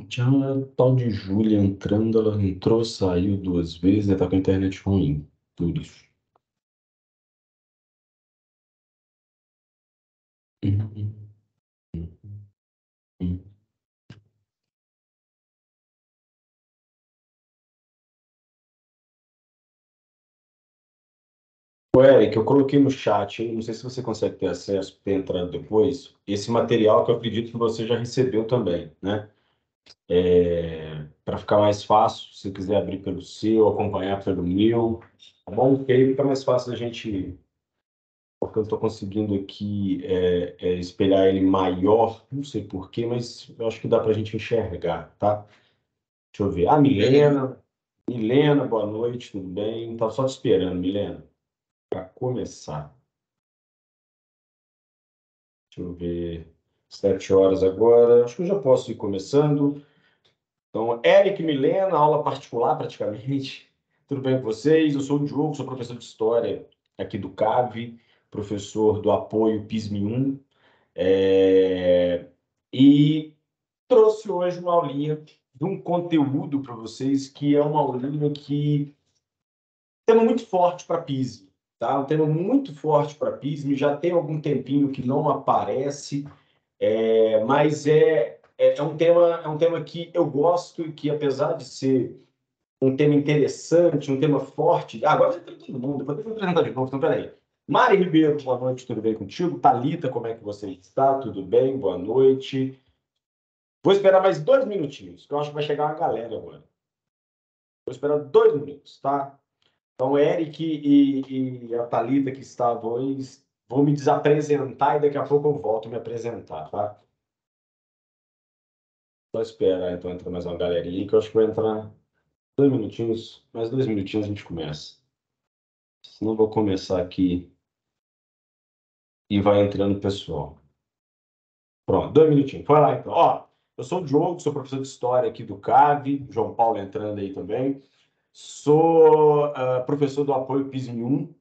Tinha uma tal de Júlia entrando, ela entrou, saiu duas vezes, ela tá com a internet ruim. Por isso. Ô, Eric, eu coloquei no chat, hein? Não sei se você consegue ter acesso, ter entrado depois, esse material que eu acredito que você já recebeu também, né? Para ficar mais fácil, se você quiser abrir pelo seu, acompanhar pelo meu, tá bom? Porque aí fica mais fácil a gente, porque eu estou conseguindo aqui espelhar ele maior, não sei por quê, mas eu acho que dá para a gente enxergar, tá? Deixa eu ver. Ah, Milena, boa noite, tudo bem? Estava só te esperando, Milena, para começar. Deixa eu ver. 7 horas agora. Acho que eu já posso ir começando. Então, Eric Milena, aula particular praticamente. Tudo bem com vocês? Eu sou o Diogo, sou professor de História aqui do CAV, professor do apoio PISM 1. E trouxe hoje uma aulinha de um conteúdo para vocês que é uma aulinha que tema muito forte para PISM, tá? Um tema muito forte para PISM, já tem algum tempinho que não aparece, mas é um tema que eu gosto e que, apesar de ser um tema interessante, um tema forte. Ah, agora já tem todo mundo, depois eu vou apresentar de novo, então peraí. Mari Ribeiro, boa noite, tudo bem contigo? Thalita, como é que você está? Tudo bem? Boa noite. Vou esperar mais 2 minutinhos, que eu acho que vai chegar uma galera agora. Vou esperar 2 minutos, tá? Então, o Eric e a Thalita que estavam aí, vou me desapresentar e daqui a pouco eu volto a me apresentar, tá? Só esperar, então, entrar mais uma galerinha aí, que eu acho que vai entrar 2 minutinhos, mais 2 minutinhos a gente começa. Senão eu vou começar aqui e vai entrando o pessoal. Pronto, 2 minutinhos. Vai lá, então. Ó, eu sou o Diogo, sou professor de História aqui do CAV, João Paulo entrando aí também. Sou professor do apoio PISM 1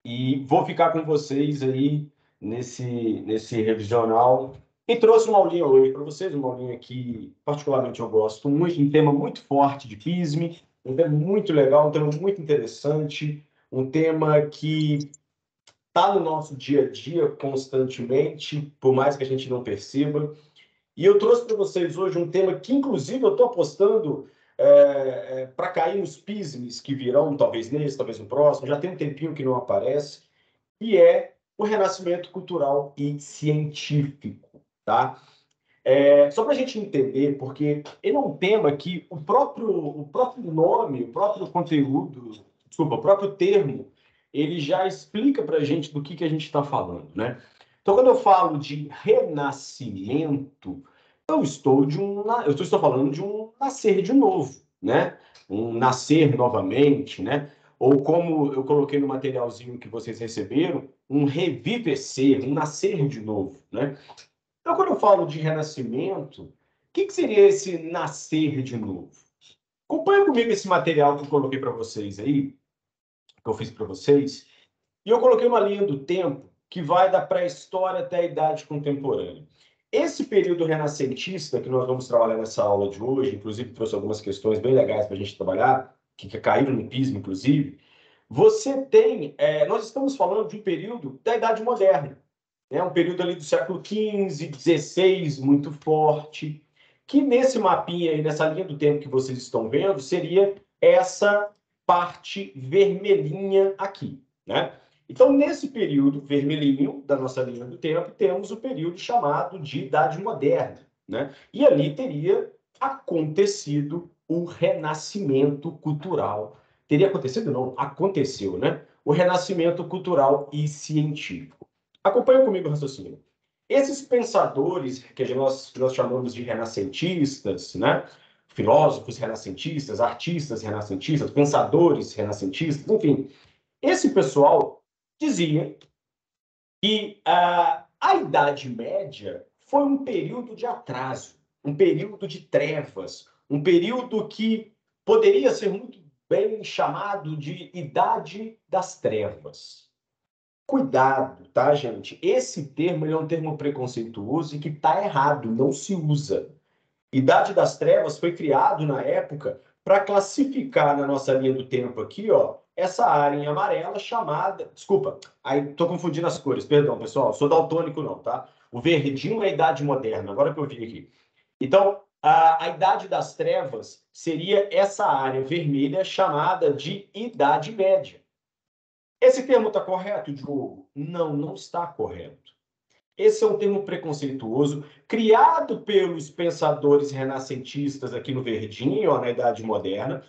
e vou ficar com vocês aí nesse revisional. E trouxe uma aulinha hoje para vocês, uma aulinha que particularmente eu gosto muito, um tema muito forte de PISM, um tema muito legal, um tema muito interessante, um tema que está no nosso dia a dia constantemente, por mais que a gente não perceba. E eu trouxe para vocês hoje um tema que, inclusive, eu estou apostando para cair nos PISMs que virão, talvez nesse, talvez no próximo, já tem um tempinho que não aparece, que é o renascimento cultural e científico, tá? Só para a gente entender, porque ele é um tema que o próprio nome, o próprio conteúdo, desculpa, o próprio termo, ele já explica para a gente do que a gente está falando, né? Então, quando eu falo de renascimento, eu estou falando de um nascer de novo, né? Um nascer novamente, né? Ou como eu coloquei no materialzinho que vocês receberam, um revivecer, um nascer de novo, né? Então, quando eu falo de renascimento, o que seria esse nascer de novo? Acompanha comigo esse material que eu coloquei para vocês aí, que eu fiz para vocês, e eu coloquei uma linha do tempo que vai da pré-história até a idade contemporânea. Esse período renascentista que nós vamos trabalhar nessa aula de hoje, inclusive trouxe algumas questões bem legais para a gente trabalhar, que caíram no PISM, inclusive, nós estamos falando de um período da Idade Moderna, né? Um período ali do século XV, XVI, muito forte, que nesse mapinha aí, nessa linha do tempo que vocês estão vendo, seria essa parte vermelhinha aqui, né? Então, nesse período vermelhinho da nossa linha do tempo, temos o período chamado de Idade Moderna, né? E ali teria acontecido o renascimento cultural. Teria acontecido? Não, aconteceu, né? O renascimento cultural e científico. Acompanha comigo o raciocínio. Esses pensadores, que nós chamamos de renascentistas, né? Filósofos renascentistas, artistas renascentistas, pensadores renascentistas, enfim, esse pessoal dizia que a Idade Média foi um período de atraso, um período de trevas, um período que poderia ser muito bem chamado de Idade das Trevas. Cuidado, tá, gente? Esse termo é um termo preconceituoso e que está errado, não se usa. Idade das Trevas foi criado na época para classificar na nossa linha do tempo aqui, ó, essa área em amarela chamada. Desculpa, aí tô confundindo as cores, perdão, pessoal, sou daltônico não, tá? O verdinho é a Idade Moderna, agora que eu vi aqui. Então, a Idade das Trevas seria essa área vermelha chamada de Idade Média. Esse termo está correto, Diogo? Não, não está correto. Esse é um termo preconceituoso, criado pelos pensadores renascentistas aqui no verdinho, ó, na Idade Moderna.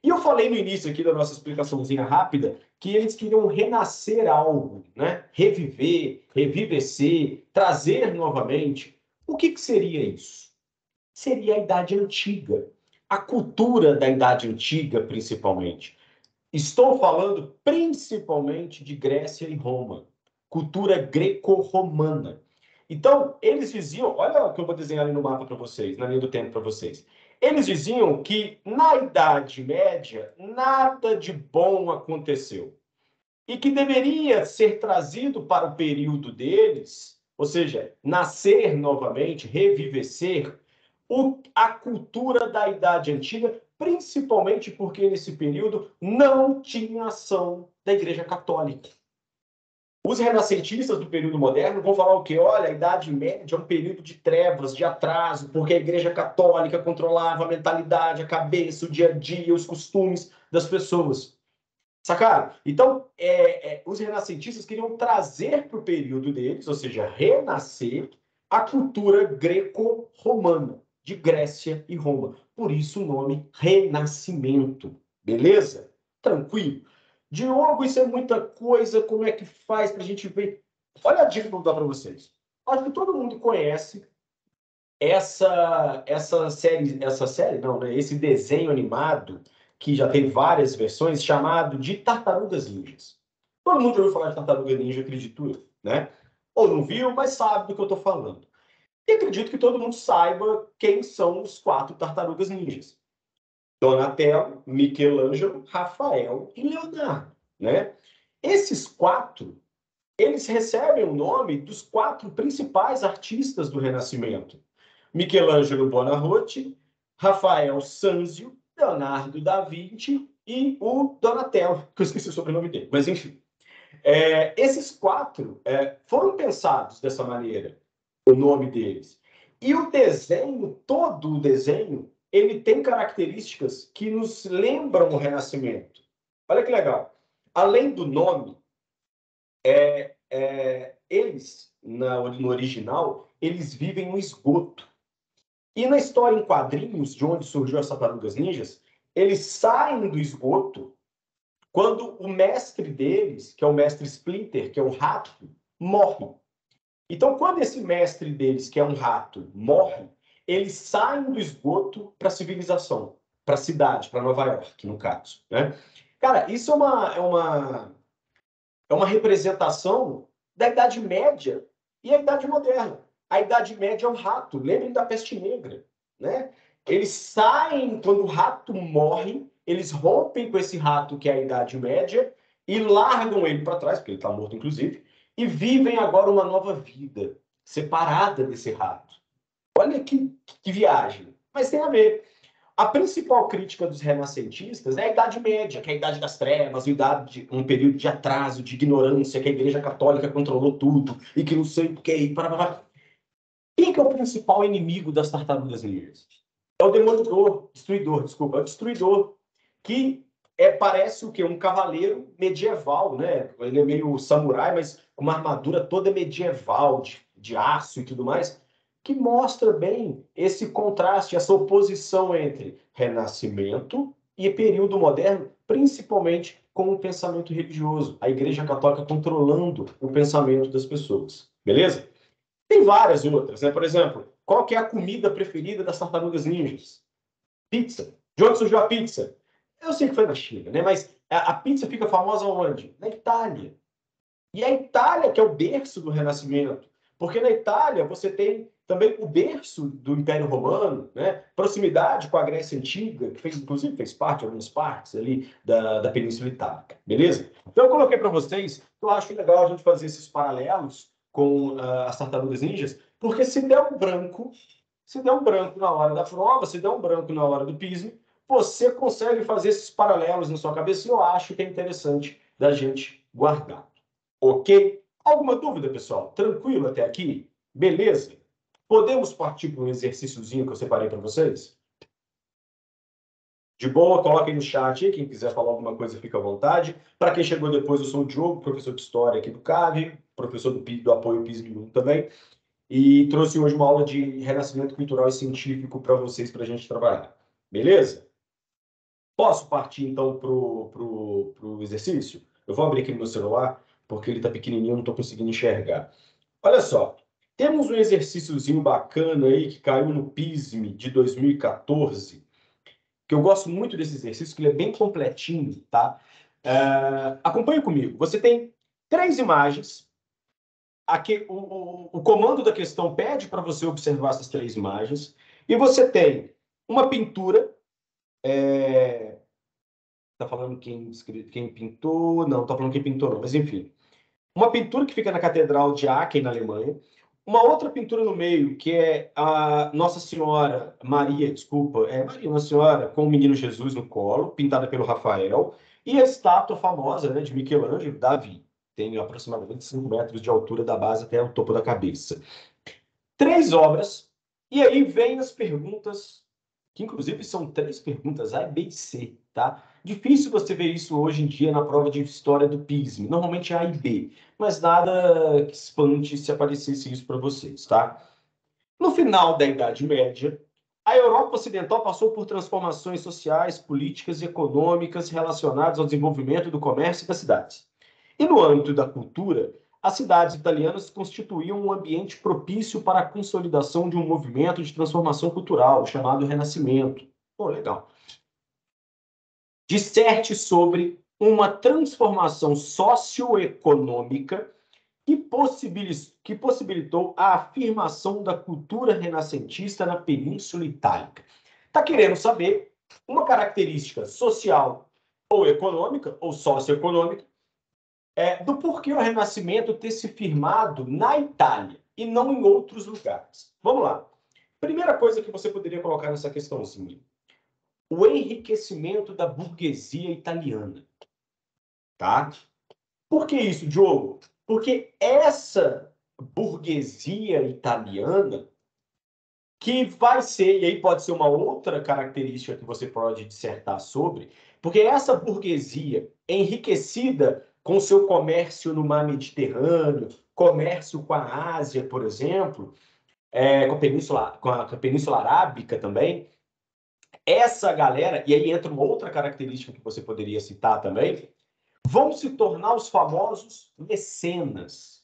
E eu falei no início aqui da nossa explicaçãozinha rápida que eles queriam renascer algo, né? Reviver, revivecer, trazer novamente. O que seria isso? Seria a Idade Antiga. A cultura da Idade Antiga, principalmente. Estou falando principalmente de Grécia e Roma, cultura greco-romana. Então, eles diziam, olha o que eu vou desenhar ali no mapa para vocês, na linha do tempo para vocês. Eles diziam que na Idade Média nada de bom aconteceu e que deveria ser trazido para o período deles, ou seja, nascer novamente, revivecer a cultura da Idade Antiga, principalmente porque nesse período não tinha ação da Igreja Católica. Os renascentistas do período moderno vão falar o quê? Olha, a Idade Média é um período de trevas, de atraso, porque a Igreja Católica controlava a mentalidade, a cabeça, o dia a dia, os costumes das pessoas. Sacaram? Então, os renascentistas queriam trazer para o período deles, ou seja, renascer a cultura greco-romana, de Grécia e Roma. Por isso o nome Renascimento. Beleza? Tranquilo. Diogo, isso é muita coisa, como é que faz para a gente ver? Olha a dica que eu vou dar para vocês. Acho que todo mundo conhece essa série não, né? Esse desenho animado que já tem várias versões, chamado de Tartarugas Ninjas. Todo mundo já ouviu falar de Tartaruga Ninja, acredito eu, né? Ou não viu, mas sabe do que eu estou falando. E acredito que todo mundo saiba quem são os 4 Tartarugas Ninjas. Donatello, Michelangelo, Rafael e Leonardo, né? Esses 4, eles recebem o nome dos 4 principais artistas do Renascimento. Michelangelo Buonarroti, Rafael Sanzio, Leonardo da Vinci e o Donatello, que eu esqueci o sobrenome dele, mas enfim. Esses 4 foram pensados dessa maneira, o nome deles. E o desenho, todo o desenho, ele tem características que nos lembram o Renascimento. Olha que legal. Além do nome, eles, no original, eles vivem no esgoto. E na história em quadrinhos, de onde surgiu as Tartarugas Ninjas, eles saem do esgoto quando o mestre deles, que é o mestre Splinter, que é um rato, morre. Então, quando esse mestre deles, que é um rato, morre, eles saem do esgoto para a civilização, para a cidade, para Nova York, no caso, né? Cara, isso é uma representação da Idade Média e a Idade Moderna. A Idade Média é um rato, lembrem da peste negra, né? Eles saem, quando o rato morre, eles rompem com esse rato que é a Idade Média e largam ele para trás, porque ele está morto, inclusive, e vivem agora uma nova vida, separada desse rato. Olha que viagem. Mas tem a ver. A principal crítica dos renascentistas é a Idade Média, que é a Idade das Trevas, um período de atraso, de ignorância, que a Igreja Católica controlou tudo, e que não sei o que, e para. Quem que é o principal inimigo das Tartarugas Ninjas? É o Demolidor, Destruidor, desculpa, é o Destruidor, que parece o quê? Um cavaleiro medieval, né? Ele é meio samurai, mas com uma armadura toda medieval, de aço e tudo mais, que mostra bem esse contraste, essa oposição entre renascimento e período moderno, principalmente com o pensamento religioso, a Igreja Católica controlando o pensamento das pessoas. Beleza? Tem várias outras, né? Por exemplo, qual que é a comida preferida das tartarugas ninjas? Pizza. De onde surgiu a pizza? Eu sei que foi na China, né? Mas a pizza fica famosa onde? Na Itália. E a Itália, que é o berço do Renascimento, porque na Itália você tem também o berço do Império Romano, né? Proximidade com a Grécia Antiga, que fez, inclusive fez parte de algumas partes ali da Península Itálica, beleza? Então eu coloquei para vocês, eu acho legal a gente fazer esses paralelos com as tartarugas ninjas, porque se der um branco na hora da prova, se der um branco na hora do PISM, você consegue fazer esses paralelos na sua cabeça e eu acho que é interessante da gente guardar. Ok? Alguma dúvida, pessoal? Tranquilo até aqui? Beleza? Podemos partir para um exercíciozinho que eu separei para vocês? De boa, coloquem no chat aí. Quem quiser falar alguma coisa, fica à vontade. Para quem chegou depois, eu sou o Diogo, professor de História aqui do CAV, professor do apoio PISM também. E trouxe hoje uma aula de Renascimento Cultural e Científico para vocês, para a gente trabalhar. Beleza? Posso partir, então, pro exercício? Eu vou abrir aqui no meu celular, porque ele está pequenininho, eu não estou conseguindo enxergar. Olha só, temos um exercíciozinho bacana aí que caiu no PISM de 2014, que eu gosto muito desse exercício, que ele é bem completinho, tá? Acompanhe comigo. Você tem 3 imagens. Aqui, o comando da questão pede para você observar essas 3 imagens. E você tem uma pintura. Tá falando quem pintou? Não, tá falando quem pintou, não, mas enfim. Uma pintura que fica na Catedral de Aachen, na Alemanha. Uma outra pintura no meio, que é a Nossa Senhora, Maria, desculpa, Maria Nossa Senhora com o Menino Jesus no colo, pintada pelo Rafael. E a estátua famosa, né, de Michelangelo, Davi. Tem aproximadamente 5 metros de altura da base até o topo da cabeça. 3 obras, e aí vem as perguntas, que inclusive são 3 perguntas, A, B e C, tá? Difícil você ver isso hoje em dia na prova de história do PISM, normalmente é A e B, mas nada que espante se aparecesse isso para vocês, tá? No final da Idade Média, a Europa Ocidental passou por transformações sociais, políticas e econômicas relacionadas ao desenvolvimento do comércio e das cidades. E no âmbito da cultura, as cidades italianas constituíam um ambiente propício para a consolidação de um movimento de transformação cultural, chamado Renascimento. Pô, legal. Disserte sobre uma transformação socioeconômica que possibilitou a afirmação da cultura renascentista na Península Itálica. Está querendo saber uma característica social ou econômica, ou socioeconômica, do porquê o Renascimento ter se firmado na Itália e não em outros lugares. Vamos lá. Primeira coisa que você poderia colocar nessa questãozinha. O enriquecimento da burguesia italiana. Tá? Por que isso, Diogo? Porque essa burguesia italiana, que vai ser, e aí pode ser uma outra característica que você pode dissertar sobre, porque essa burguesia enriquecida com seu comércio no mar Mediterrâneo, comércio com a Ásia, por exemplo, com a Península Arábica também, essa galera, e aí entra uma outra característica que você poderia citar também, vão se tornar os famosos mecenas.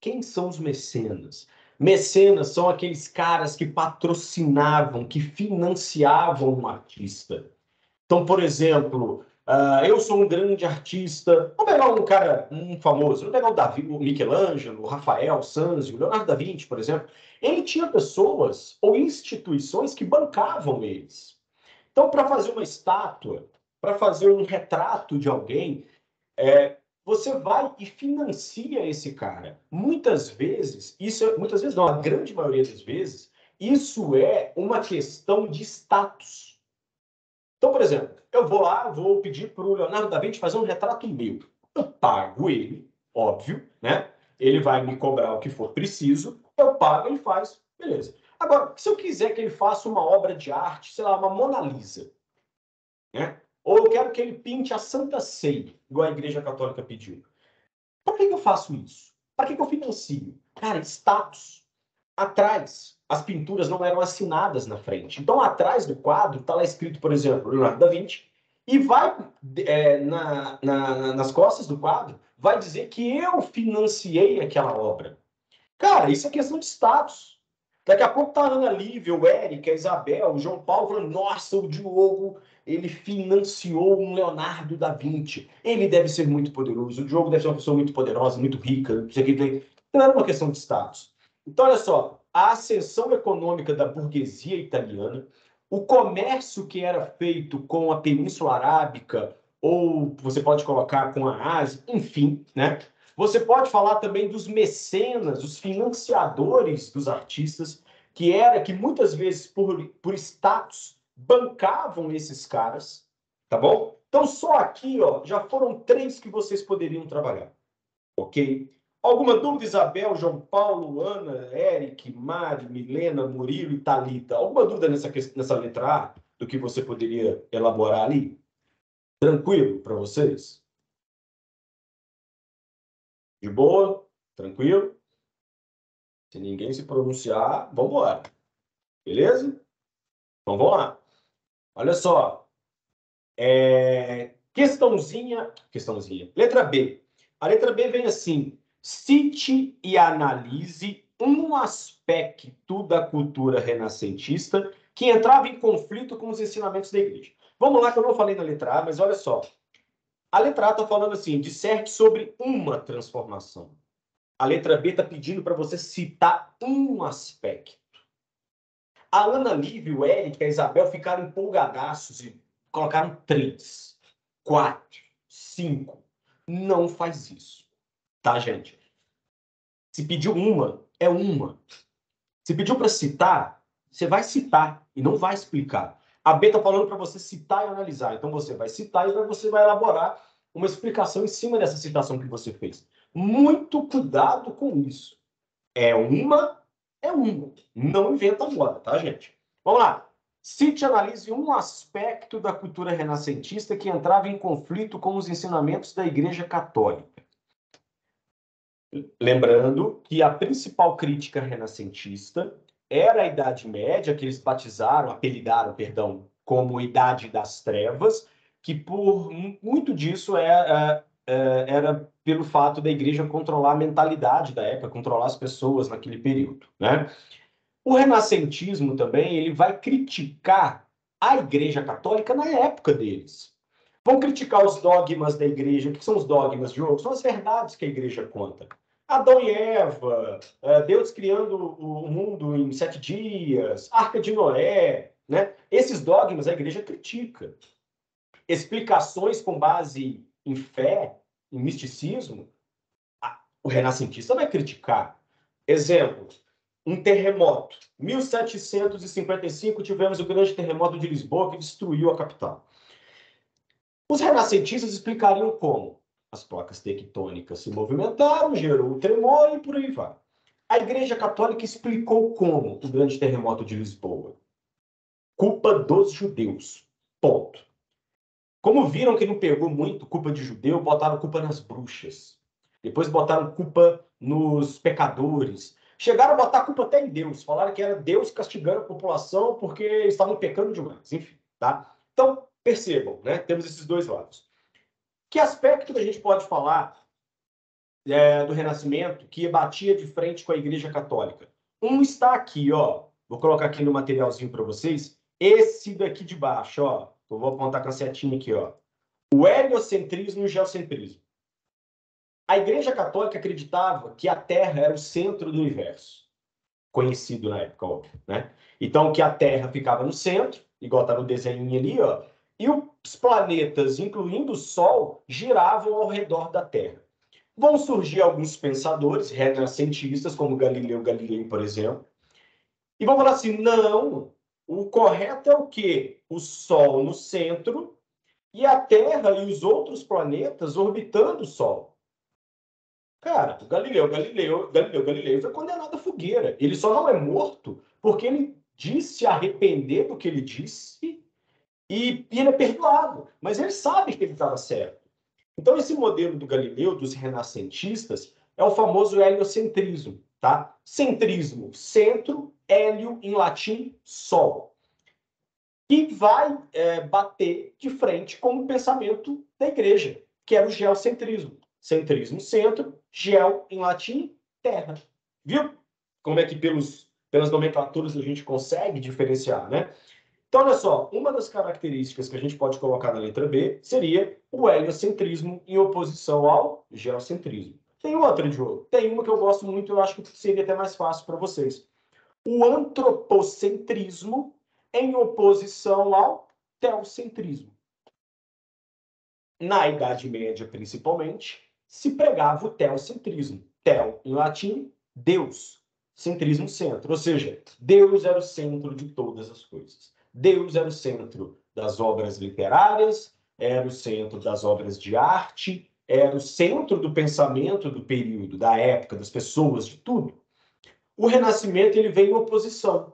Quem são os mecenas? Mecenas são aqueles caras que patrocinavam, que financiavam um artista. Então, por exemplo, eu sou um grande artista. Vamos pegar um cara, um famoso, vamos pegar o Davi, o Michelangelo, o Rafael, o Sanzio, o Leonardo da Vinci, por exemplo. Ele tinha pessoas ou instituições que bancavam eles. Então, para fazer uma estátua, para fazer um retrato de alguém, você vai e financia esse cara. Muitas vezes, muitas vezes não, a grande maioria das vezes, isso é uma questão de status. Então, por exemplo, eu vou lá, vou pedir para o Leonardo da Vinci fazer um retrato meu. Eu pago ele, óbvio, né? Ele vai me cobrar o que for preciso, eu pago, ele faz, beleza. Agora, se eu quiser que ele faça uma obra de arte, sei lá, uma Mona Lisa, né? Ou eu quero que ele pinte a Santa Ceia, igual a Igreja Católica pediu. Para que eu faço isso? Para que eu financio? Cara, status. Atrás, as pinturas não eram assinadas na frente. Então, atrás do quadro, está lá escrito, por exemplo, Leonardo da Vinci, e vai, nas costas do quadro, vai dizer que eu financiei aquela obra. Cara, isso é questão de status. Daqui a pouco tá a Ana Lívia, o Érica, a Isabel, o João Paulo falando, nossa, o Diogo, ele financiou um Leonardo da Vinci. Ele deve ser muito poderoso, o Diogo deve ser uma pessoa muito poderosa, muito rica, não sei o que. Não era uma questão de status. Então, olha só, a ascensão econômica da burguesia italiana, o comércio que era feito com a Península Arábica, ou você pode colocar com a Ásia, enfim, né? Você pode falar também dos mecenas, os financiadores dos artistas, que muitas vezes, por status, bancavam esses caras, tá bom? Então, só aqui, ó, já foram 3 que vocês poderiam trabalhar, ok? Alguma dúvida, Isabel, João Paulo, Ana, Eric, Mari, Milena, Murilo e Thalita? Alguma dúvida nessa letra A do que você poderia elaborar ali? Tranquilo para vocês? De boa? Tranquilo? Se ninguém se pronunciar, vamos embora. Beleza? Então vamos lá. Olha só. Questãozinha. Letra B. A letra B vem assim: cite e analise um aspecto da cultura renascentista que entrava em conflito com os ensinamentos da igreja. Vamos lá, que eu não falei na letra A, mas olha só. A letra A está falando assim: disserte sobre uma transformação. A letra B está pedindo para você citar um aspecto. A Ana Lívia, o Eric, a Isabel ficaram empolgadaços e colocaram 3, 4, 5. Não faz isso, tá, gente? Se pediu uma, é uma. Se pediu para citar, você vai citar e não vai explicar. A B está falando para você citar e analisar. Então você vai citar e você vai elaborar uma explicação em cima dessa citação que você fez. Muito cuidado com isso. É uma. Não inventa moda, tá, gente? Vamos lá. Cite e analise um aspecto da cultura renascentista que entrava em conflito com os ensinamentos da Igreja Católica. Lembrando que a principal crítica renascentista era a Idade Média, que eles apelidaram, perdão, como Idade das Trevas, que por muito disso era pelo fato da igreja controlar a mentalidade da época, controlar as pessoas naquele período, né? O renascentismo também, ele vai criticar a Igreja Católica na época deles. Vão criticar os dogmas da igreja. O que são os dogmas, Diogo? São as verdades que a igreja conta. Adão e Eva, Deus criando o mundo em 7 dias, Arca de Noé, né? Esses dogmas a igreja critica. Explicações com base em fé, em misticismo, o renascentista vai criticar. Exemplo, um terremoto. 1755 tivemos o grande terremoto de Lisboa que destruiu a capital. Os renascentistas explicariam como as placas tectônicas se movimentaram, gerou o tremor e por aí vai. A Igreja Católica explicou como o grande terremoto de Lisboa. Culpa dos judeus. Ponto. Como viram que não pegou muito culpa de judeu, botaram culpa nas bruxas. Depois botaram culpa nos pecadores. Chegaram a botar culpa até em Deus. Falaram que era Deus castigando a população porque estavam pecando demais. Enfim, tá? Então, percebam, né? Temos esses dois lados. Que aspecto que a gente pode falar do Renascimento que batia de frente com a Igreja Católica? Um está aqui, ó. Vou colocar aqui no materialzinho para vocês. Esse daqui de baixo, ó. Eu vou apontar com a setinha aqui, ó. O heliocentrismo e o geocentrismo. A Igreja Católica acreditava que a Terra era o centro do universo. Conhecido na época, óbvio, né? Então, que a Terra ficava no centro, igual está no desenho ali, ó. E os planetas, incluindo o Sol, giravam ao redor da Terra. Vão surgir alguns pensadores renascentistas, como Galileu Galilei, por exemplo, e vão falar assim, não, o correto é o quê? O Sol no centro e a Terra e os outros planetas orbitando o Sol. Cara, o Galileu Galilei foi condenado à fogueira. Ele só não é morto porque ele disse se arrepender do que ele disse e ele é perdoado. Mas ele sabe que ele estava certo. Então, esse modelo do Galileu, dos renascentistas, é o famoso heliocentrismo, tá? Centrismo, centro, hélio, em latim, sol. E vai bater de frente com o pensamento da igreja, que era o geocentrismo. Centrismo, centro, geo, em latim, terra. Viu como é que pelas nomenclaturas a gente consegue diferenciar, né? Então, olha só, uma das características que a gente pode colocar na letra B seria o heliocentrismo em oposição ao geocentrismo. Tem outra, Diogo? Tem uma que eu gosto muito, eu acho que seria até mais fácil para vocês. O antropocentrismo em oposição ao teocentrismo. Na Idade Média, principalmente, se pregava o teocentrismo. Teo, em latim, Deus. Centrismo, centro. Ou seja, Deus era o centro de todas as coisas. Deus era o centro das obras literárias, era o centro das obras de arte, era o centro do pensamento do período, da época, das pessoas, de tudo. O Renascimento ele vem em oposição.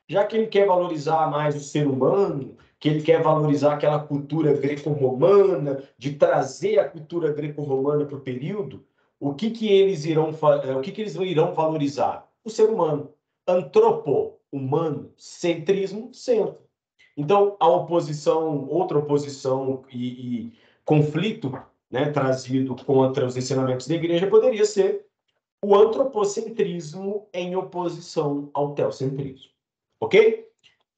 Já que ele quer valorizar mais o ser humano, que ele quer valorizar aquela cultura greco-romana, de trazer a cultura greco-romana para o período, o que eles irão valorizar? O ser humano. Antropo, humano, centrismo, centro. Então, a oposição, outra oposição e conflito, né, trazido contra os ensinamentos da igreja poderia ser o antropocentrismo em oposição ao teocentrismo. Ok?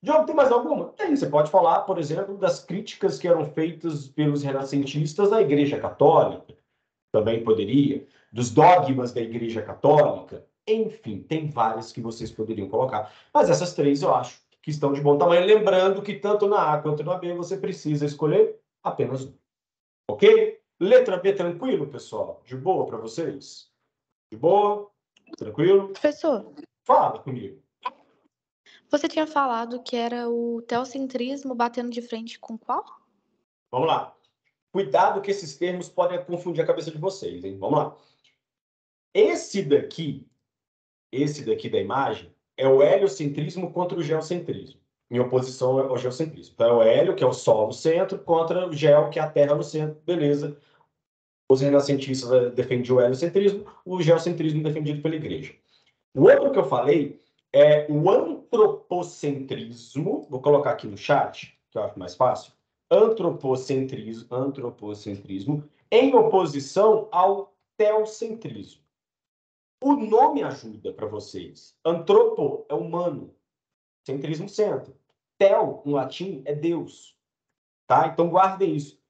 Diogo, tem mais alguma? Tem. Você pode falar, por exemplo, das críticas que eram feitas pelos renascentistas à Igreja Católica. Também poderia. Dos dogmas da Igreja Católica. Enfim, tem várias que vocês poderiam colocar. Mas essas três eu acho que estão de bom tamanho. Lembrando que tanto na A quanto na B você precisa escolher apenas um. Ok? Letra B tranquilo, pessoal? De boa para vocês? De boa? Tranquilo? Professor, Fala comigo. você tinha falado que era o teocentrismo batendo de frente com qual? Vamos lá. Cuidado que esses termos podem confundir a cabeça de vocês, hein? Vamos lá. Esse daqui da imagem, é o heliocentrismo contra o geocentrismo, em oposição ao geocentrismo. Então, é o hélio, que é o Sol no centro, contra o geo, que é a Terra no centro. Beleza. Os renascentistas defendiam o heliocentrismo, o geocentrismo defendido pela Igreja. O outro que eu falei é o antropocentrismo. Vou colocar aqui no chat, que eu acho mais fácil. Antropocentrismo em oposição ao teocentrismo. O nome ajuda para vocês. Antropo é humano, centrismo centro. Tel, em latim, é Deus. Tá? Então guardem isso.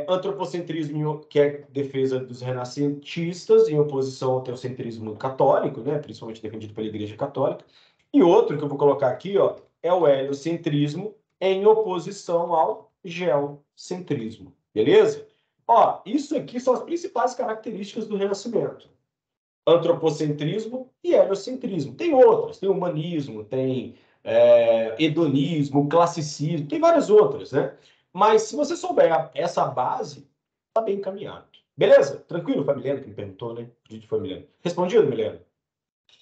Antropocentrismo, que é defesa dos renascentistas, em oposição ao teocentrismo católico, né? Principalmente defendido pela Igreja Católica. E outro que eu vou colocar aqui, ó, é o heliocentrismo, em oposição ao geocentrismo. Beleza? Ó, isso aqui são as principais características do Renascimento. Antropocentrismo e heliocentrismo. Tem outras, tem humanismo, tem hedonismo, classicismo, tem várias outras, né? Mas se você souber essa base, tá bem encaminhado. Beleza? Tranquilo, Familiano, que me perguntou, né? De Familiano. Respondido, Milena?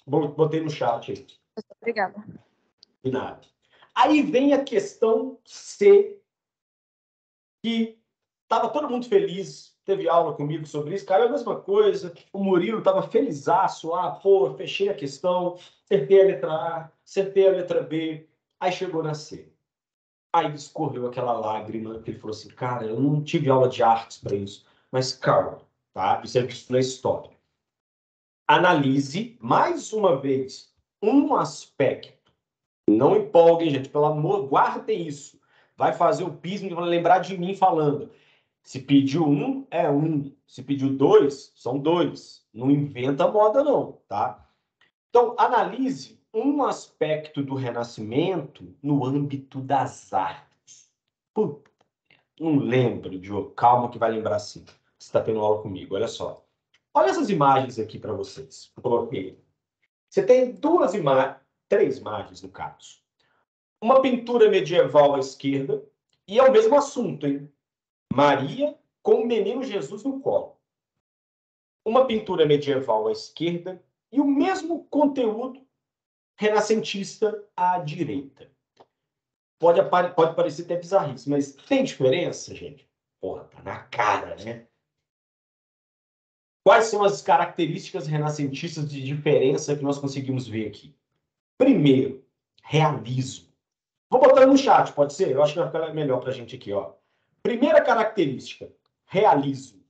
Botei no chat aí. Obrigada. De nada. Aí vem a questão C, que estava todo mundo feliz, teve aula comigo sobre isso, cara, é a mesma coisa, o Murilo estava felizaço, pô, fechei a questão, acertei a letra A, acertei a letra B, aí chegou na C. Aí escorreu aquela lágrima, que ele falou assim, cara, eu não tive aula de artes para isso, mas calma, tá? Isso é visto na história. Analise, mais uma vez, um aspecto. Não empolguem, gente, pelo amor, guardem isso. Vai fazer o pismo e vai lembrar de mim falando. Se pediu um, é um. Se pediu dois, são dois. Não inventa moda, não, tá? Então, analise um aspecto do Renascimento no âmbito das artes. Puta, não lembro, Diogo. Calma que vai lembrar sim. Você está tendo aula comigo, olha só. Olha essas imagens aqui para vocês. Eu coloquei. Você tem três imagens, no caso. Uma pintura medieval à esquerda, e é o mesmo assunto, hein? Maria com o menino Jesus no colo. Uma pintura medieval à esquerda e o mesmo conteúdo renascentista à direita. Pode parecer até bizarrice, mas tem diferença, gente? Porra, tá na cara, né? Quais são as características renascentistas de diferença que nós conseguimos ver aqui? Primeiro, realismo. Vou botar no chat, pode ser? Eu acho que vai ficar melhor para a gente aqui, ó. Primeira característica, realismo.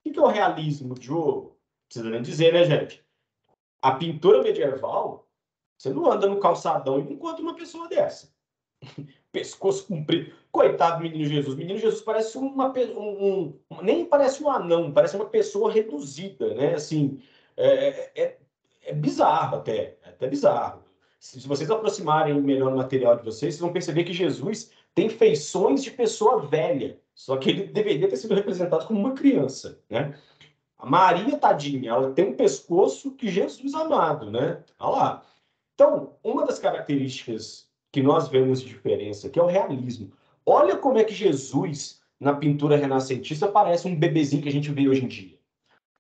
O que é o realismo, Diogo? Precisa nem dizer, né, gente? A pintura medieval, você não anda no calçadão e não encontra uma pessoa dessa. Pescoço comprido. Coitado do menino Jesus. O menino Jesus parece nem parece um anão, parece uma pessoa reduzida, né? Assim, é bizarro até. É até bizarro. Se vocês aproximarem melhor o material de vocês vão perceber que Jesus tem feições de pessoa velha. Só que ele deveria ter sido representado como uma criança, né? A Maria, tadinha, ela tem um pescoço que Jesus amado, né? Olha lá. Então, uma das características que nós vemos de diferença aqui é o realismo. Olha como é que Jesus, na pintura renascentista, parece um bebezinho que a gente vê hoje em dia.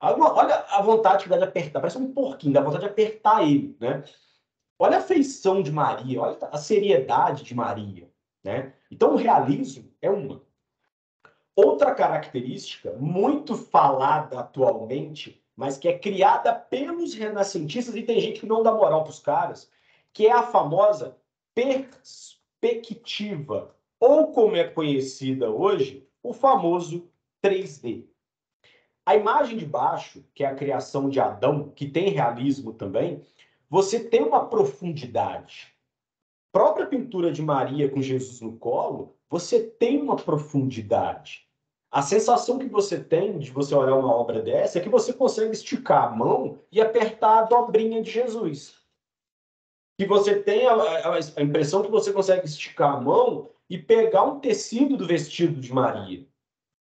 Olha a vontade que dá de apertar, parece um porquinho, dá vontade de apertar ele, né? Olha a feição de Maria, olha a seriedade de Maria, né? Então, o realismo é uma. Outra característica muito falada atualmente, mas que é criada pelos renascentistas, e tem gente que não dá moral para os caras, que é a famosa perspectiva, ou como é conhecida hoje, o famoso 3D. A imagem de baixo, que é a criação de Adão, que tem realismo também, você tem uma profundidade. A própria pintura de Maria com Jesus no colo, você tem uma profundidade. A sensação que você tem de você olhar uma obra dessa é que você consegue esticar a mão e apertar a dobrinha de Jesus. Que você tem a impressão que você consegue esticar a mão e pegar um tecido do vestido de Maria.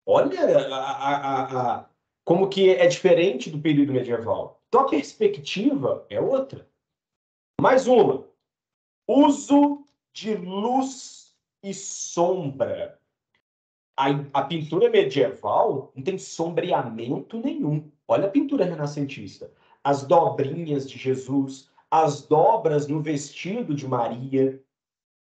Olha como que é diferente do período medieval. Então a perspectiva é outra. Mais uma. Uso de luz e sombra. A pintura medieval não tem sombreamento nenhum. Olha a pintura renascentista. As dobrinhas de Jesus, as dobras no vestido de Maria.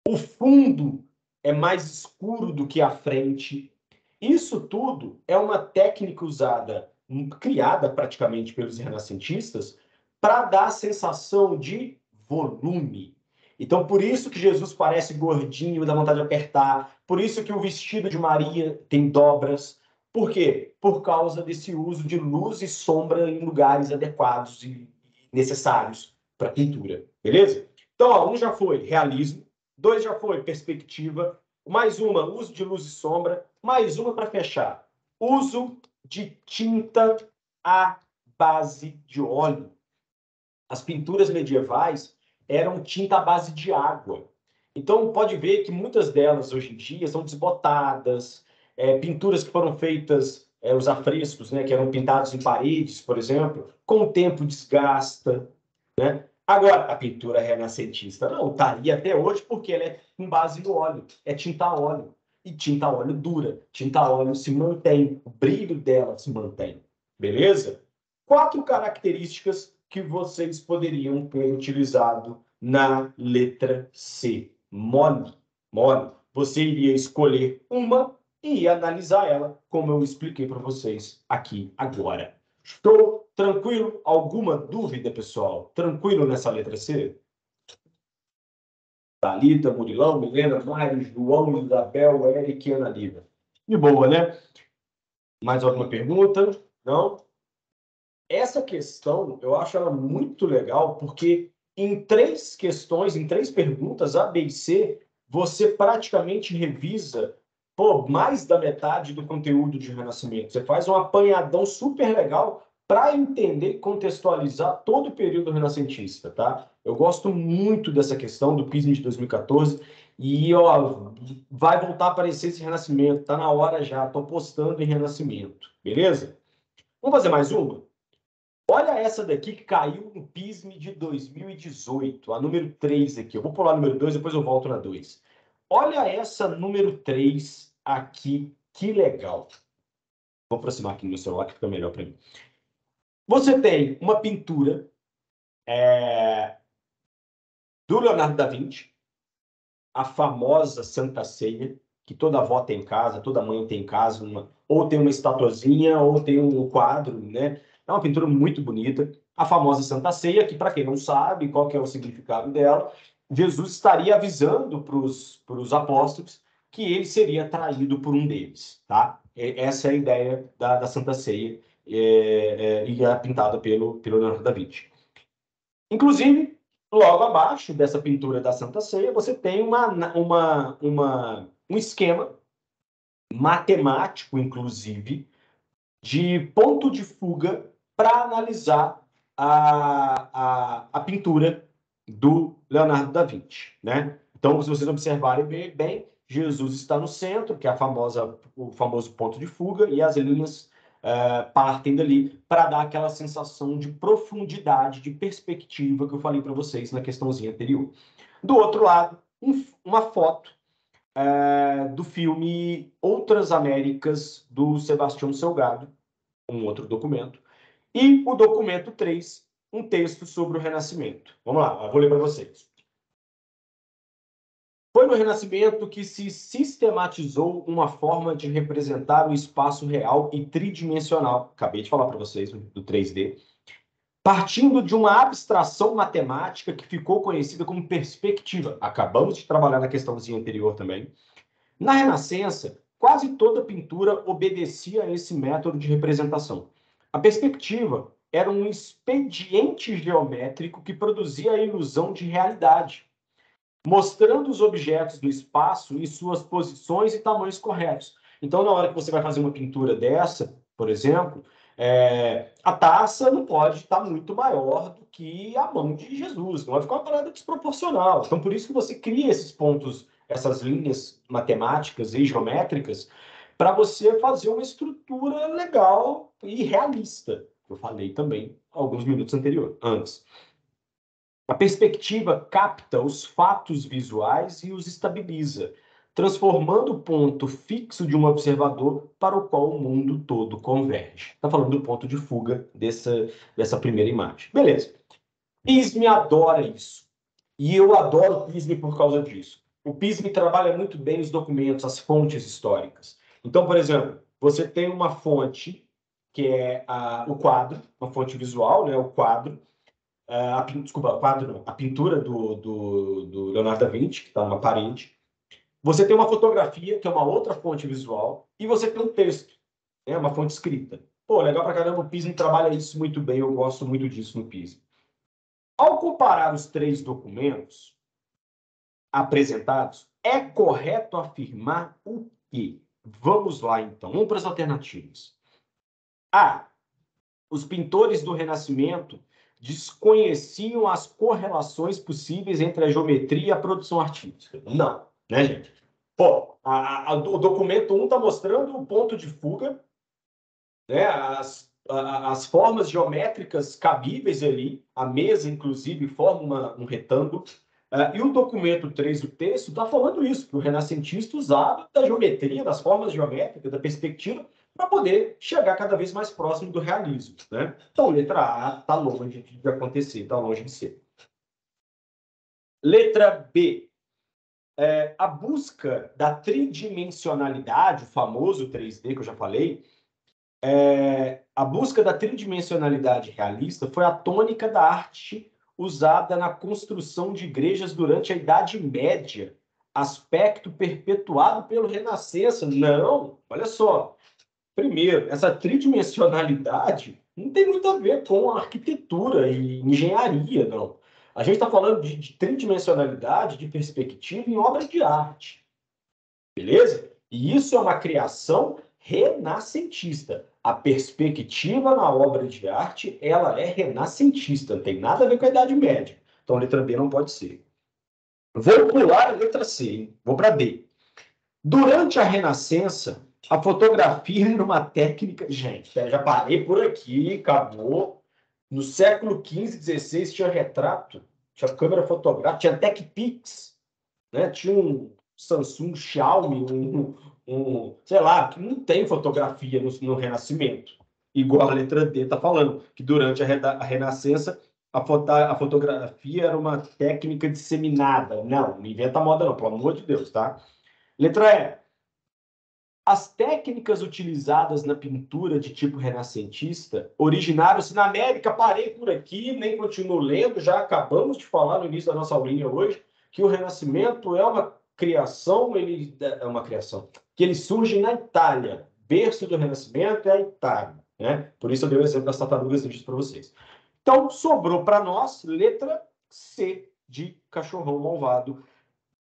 O fundo é mais escuro do que a frente. Isso tudo é uma técnica usada, criada praticamente pelos renascentistas, para dar a sensação de volume. Então, por isso que Jesus parece gordinho, dá vontade de apertar. Por isso que o vestido de Maria tem dobras. Por quê? Por causa desse uso de luz e sombra em lugares adequados e necessários para a pintura. Beleza? Então, ó, um já foi realismo, 2 já foi perspectiva, mais uma, uso de luz e sombra, mais uma para fechar. Uso de tinta à base de óleo. As pinturas medievais eram tinta à base de água. Então, pode ver que muitas delas, hoje em dia, são desbotadas, pinturas que foram feitas, os afrescos, né, que eram pintados em paredes, por exemplo, com o tempo desgasta, né? Agora, a pintura renascentista não, está aí até hoje porque ela é com base no óleo, é tinta a óleo. E tinta a óleo dura, tinta a óleo se mantém, o brilho dela se mantém. Beleza? 4 características que vocês poderiam ter utilizado na letra C. Mole. Mole. Você iria escolher uma e ia analisar ela, como eu expliquei para vocês aqui agora. Estou tranquilo? Alguma dúvida, pessoal? Tranquilo nessa letra C? Thalita, Murilão, Milena, Mário, João, Isabel, Eric e Ana Lívia. De boa, né? Mais alguma pergunta? Não? Essa questão, eu acho ela muito legal, porque em 3 questões, em 3 perguntas, A, B e C, você praticamente revisa mais da metade do conteúdo de Renascimento. Você faz um apanhadão super legal para entender e contextualizar todo o período renascentista, tá? Eu gosto muito dessa questão do PISM de 2014 e, ó, vai voltar a aparecer esse Renascimento, tá na hora já, tô postando em Renascimento, beleza? Vamos fazer mais uma? Olha essa daqui que caiu no PISM de 2018, a número 3 aqui. Eu vou pular a número 2, depois eu volto na 2. Olha essa número 3 aqui, que legal. Vou aproximar aqui no meu celular que fica melhor para mim. Você tem uma pintura do Leonardo da Vinci, a famosa Santa Ceia, que toda avó tem em casa, toda mãe tem em casa, ou tem uma estatuazinha, ou tem um quadro, né? É uma pintura muito bonita. A famosa Santa Ceia, que, para quem não sabe qual que é o significado dela, Jesus estaria avisando para os apóstolos que ele seria traído por um deles, tá? Essa é a ideia da Santa Ceia, e é pintada pelo Leonardo da Vinci. Inclusive, logo abaixo dessa pintura da Santa Ceia, você tem um esquema matemático, inclusive, de ponto de fuga para analisar a pintura do Leonardo da Vinci, né? Então, se vocês observarem bem, Jesus está no centro, que é o famoso ponto de fuga, e as linhas partem dali para dar aquela sensação de profundidade, de perspectiva que eu falei para vocês na questãozinha anterior. Do outro lado, uma foto do filme Outras Américas, do Sebastião Salgado, um outro documento, e o documento 3, um texto sobre o Renascimento. Vamos lá, eu vou ler para vocês. Foi no Renascimento que se sistematizou uma forma de representar o espaço real e tridimensional, acabei de falar para vocês do 3D, partindo de uma abstração matemática que ficou conhecida como perspectiva. Acabamos de trabalhar na questãozinha anterior também. Na Renascença, quase toda pintura obedecia a esse método de representação. A perspectiva era um expediente geométrico que produzia a ilusão de realidade, mostrando os objetos no espaço em suas posições e tamanhos corretos. Então, na hora que você vai fazer uma pintura dessa, por exemplo, a taça não pode estar muito maior do que a mão de Jesus, não vai ficar uma parada desproporcional. Então, por isso que você cria esses pontos, essas linhas matemáticas e geométricas, para você fazer uma estrutura legal e realista. Eu falei também alguns minutos antes. A perspectiva capta os fatos visuais e os estabiliza, transformando o ponto fixo de um observador para o qual o mundo todo converge. Está falando do ponto de fuga dessa primeira imagem. Beleza. Pisme adora isso. E eu adoro o Pisme por causa disso. O Pisme trabalha muito bem os documentos, as fontes históricas. Então, por exemplo, você tem uma fonte que é o quadro, uma fonte visual, né, o quadro, a pintura do Leonardo da Vinci, que está numa parede. Você tem uma fotografia, que é uma outra fonte visual, e você tem um texto, né, uma fonte escrita. Pô, legal pra caramba, o Pisme trabalha isso muito bem, eu gosto muito disso no Pisme. Ao comparar os três documentos apresentados, é correto afirmar o quê? Vamos lá, então. Vamos para as alternativas. A. Os pintores do Renascimento desconheciam as correlações possíveis entre a geometria e a produção artística. Não, né, gente? Pô, o documento 1 está mostrando o ponto de fuga, né, as formas geométricas cabíveis ali, a mesa, inclusive, forma um retângulo. E o documento 3, o texto, está falando isso, que o renascentista usava da geometria, das formas geométricas, da perspectiva, para poder chegar cada vez mais próximo do realismo, né? Então, letra A está longe de acontecer, está longe de ser. Letra B. A busca da tridimensionalidade, o famoso 3D que eu já falei, a busca da tridimensionalidade realista foi a tônica da arte usada na construção de igrejas durante a Idade Média, aspecto perpetuado pelo Renascença. Não, olha só. Primeiro, essa tridimensionalidade não tem muito a ver com arquitetura e engenharia, não. A gente está falando de tridimensionalidade, de perspectiva em obra de arte. Beleza? E isso é uma criação renascentista. A perspectiva na obra de arte, ela é renascentista, não tem nada a ver com a Idade Média. Então, a letra B não pode ser. Vou pular a letra C, hein? Vou para D. Durante a Renascença, a fotografia era uma técnica... Gente, já parei por aqui, acabou. No século XV, XVI, tinha retrato, tinha câmera fotográfica, tinha TechPix, né? Tinha um Samsung, Xiaomi, sei lá, que não tem fotografia no Renascimento. Igual a letra D está falando, que durante a Renascença a fotografia era uma técnica disseminada. Não inventa moda não, pelo amor de Deus, tá? Letra E. As técnicas utilizadas na pintura de tipo renascentista originaram-se na América. Parei por aqui, nem continuo lendo, já acabamos de falar no início da nossa aulinha hoje, que o Renascimento é uma criação, que ele surge na Itália. Berço do Renascimento é a Itália, né? Por isso eu dei o exemplo das tartarugas ninjas para vocês. Então, sobrou para nós, letra C de cachorrão malvado.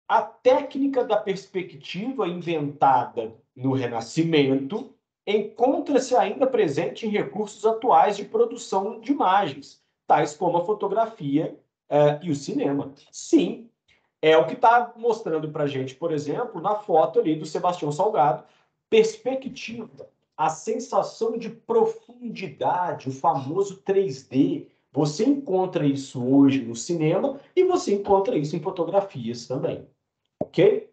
A técnica da perspectiva inventada no Renascimento encontra-se ainda presente em recursos atuais de produção de imagens, tais como a fotografia e o cinema. Sim, é o que está mostrando para a gente, por exemplo, na foto ali do Sebastião Salgado, perspectiva, a sensação de profundidade, o famoso 3D. Você encontra isso hoje no cinema e você encontra isso em fotografias também. Ok?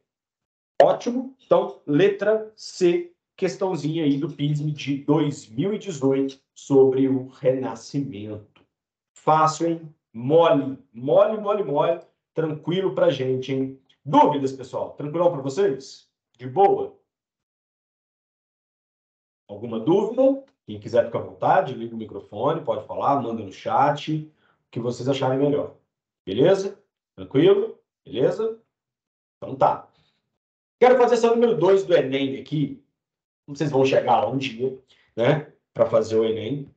Ótimo. Então, letra C, questãozinha aí do PISM de 2018 sobre o Renascimento. Fácil, hein? Mole, mole, mole, mole. Tranquilo pra gente, hein? Dúvidas, pessoal? Tranquilão para vocês? De boa? Alguma dúvida? Quem quiser ficar à vontade, liga o microfone, pode falar, manda no chat, o que vocês acharem melhor. Beleza? Tranquilo? Beleza? Então tá. Quero fazer essa número 2 do Enem aqui. Vocês vão chegar lá um dia, né? Para fazer o Enem.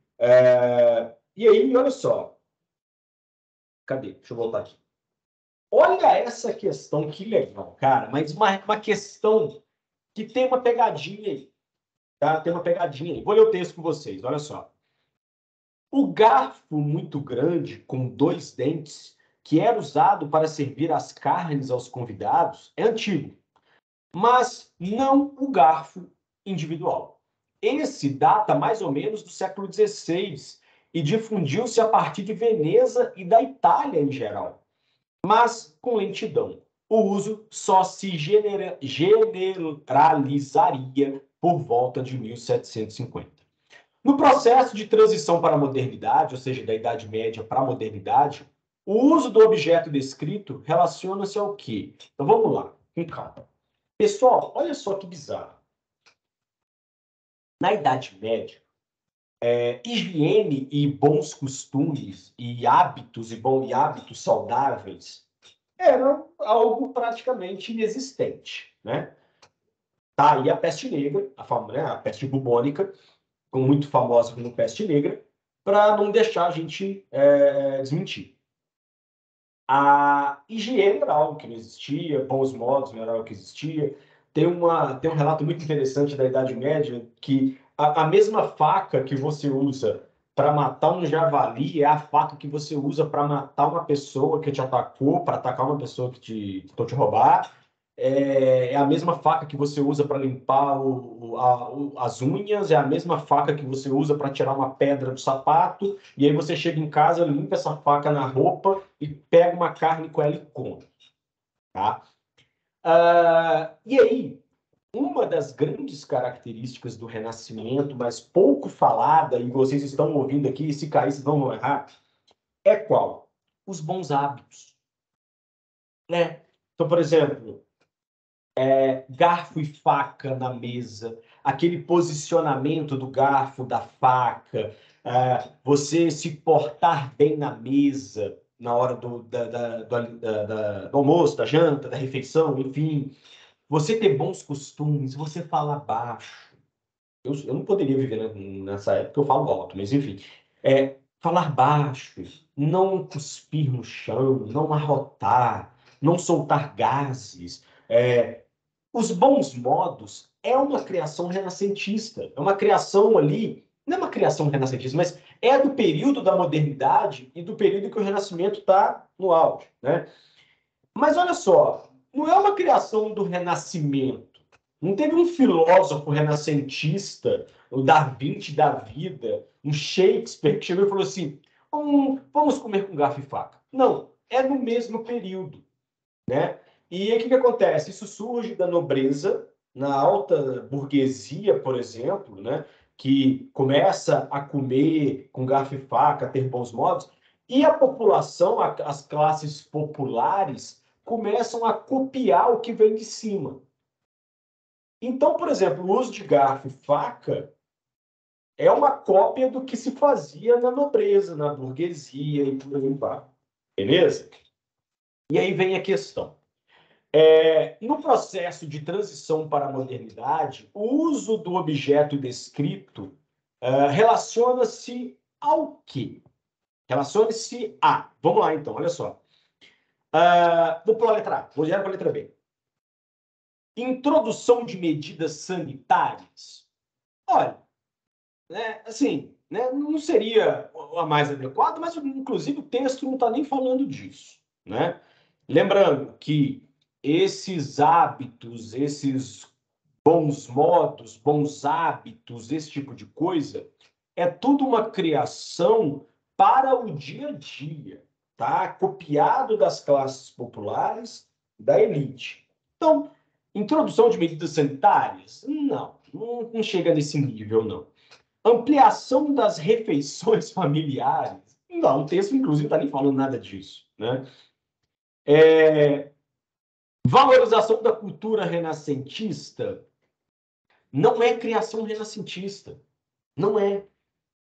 E aí, olha só. Cadê? Deixa eu voltar aqui. Olha essa questão, que legal, cara. Mas uma questão que tem uma pegadinha aí. Tá? Tem uma pegadinha aí. Vou ler o texto com vocês, olha só. O garfo muito grande, com 2 dentes, que era usado para servir as carnes aos convidados, é antigo, mas não o garfo individual. Esse data mais ou menos do século XVI e difundiu-se a partir de Veneza e da Itália em geral, mas com lentidão. O uso só se generalizaria por volta de 1750. No processo de transição para a modernidade, ou seja, da Idade Média para a modernidade, o uso do objeto descrito relaciona-se ao quê? Então vamos lá, com calma. Pessoal, olha só que bizarro. Na Idade Média, higiene e bons costumes e hábitos hábitos saudáveis eram algo praticamente inexistente, né? Tá aí a peste negra, a peste bubônica, muito famosa como peste negra, para não deixar a gente desmentir. A higiene era algo que não existia, bons modos não era algo que existia. Tem um relato muito interessante da Idade Média que a mesma faca que você usa para matar um javali é a faca que você usa para matar uma pessoa que te atacou, para atacar uma pessoa que tentou te roubar. É a mesma faca que você usa para limpar as unhas, é a mesma faca que você usa para tirar uma pedra do sapato, e aí você chega em casa, limpa essa faca na roupa e pega uma carne com ela e come. Tá? E aí, uma das grandes características do Renascimento, mas pouco falada, e vocês estão ouvindo aqui, e se cair, vocês não vão errar, é qual? Os bons hábitos. Né? Então, por exemplo, garfo e faca na mesa, aquele posicionamento do garfo, da faca, você se portar bem na mesa na hora do almoço, da janta, da refeição, enfim. Você ter bons costumes, você falar baixo. Eu não poderia viver nessa época, eu falo alto, mas enfim. Falar baixo, não cuspir no chão, não arrotar, não soltar gases. Os bons modos é uma criação renascentista. É uma criação ali, não é uma criação renascentista, mas é do período da modernidade e do período que o Renascimento está no auge, né? Mas olha só, não é uma criação do Renascimento. Não teve um filósofo renascentista, o Da Vinci da vida, um Shakespeare, que chegou e falou assim: vamos comer com garfo e faca. Não, é no mesmo período, né? E aí o que acontece? Isso surge da nobreza, na alta burguesia, por exemplo, né? Que começa a comer com garfo e faca, a ter bons modos, e a população, as classes populares, começam a copiar o que vem de cima. Então, por exemplo, o uso de garfo e faca é uma cópia do que se fazia na nobreza, na burguesia e por aí vai. Beleza? E aí vem a questão. No processo de transição para a modernidade, o uso do objeto descrito relaciona-se ao quê? Relacione-se a. Vamos lá, então, olha só. Vou pular a letra A, vou direto para a letra B. Introdução de medidas sanitárias. Olha, né, assim, né, não seria a mais adequada, mas, inclusive, o texto não está nem falando disso, né? Lembrando que esses hábitos, esses bons modos, bons hábitos, esse tipo de coisa, é tudo uma criação para o dia a dia, tá? Copiado das classes populares, da elite. Então, introdução de medidas sanitárias? Não chega nesse nível, não. Ampliação das refeições familiares? Não, o texto, inclusive, não está nem falando nada disso, né? Valorização da cultura renascentista? Não é criação renascentista. Não é.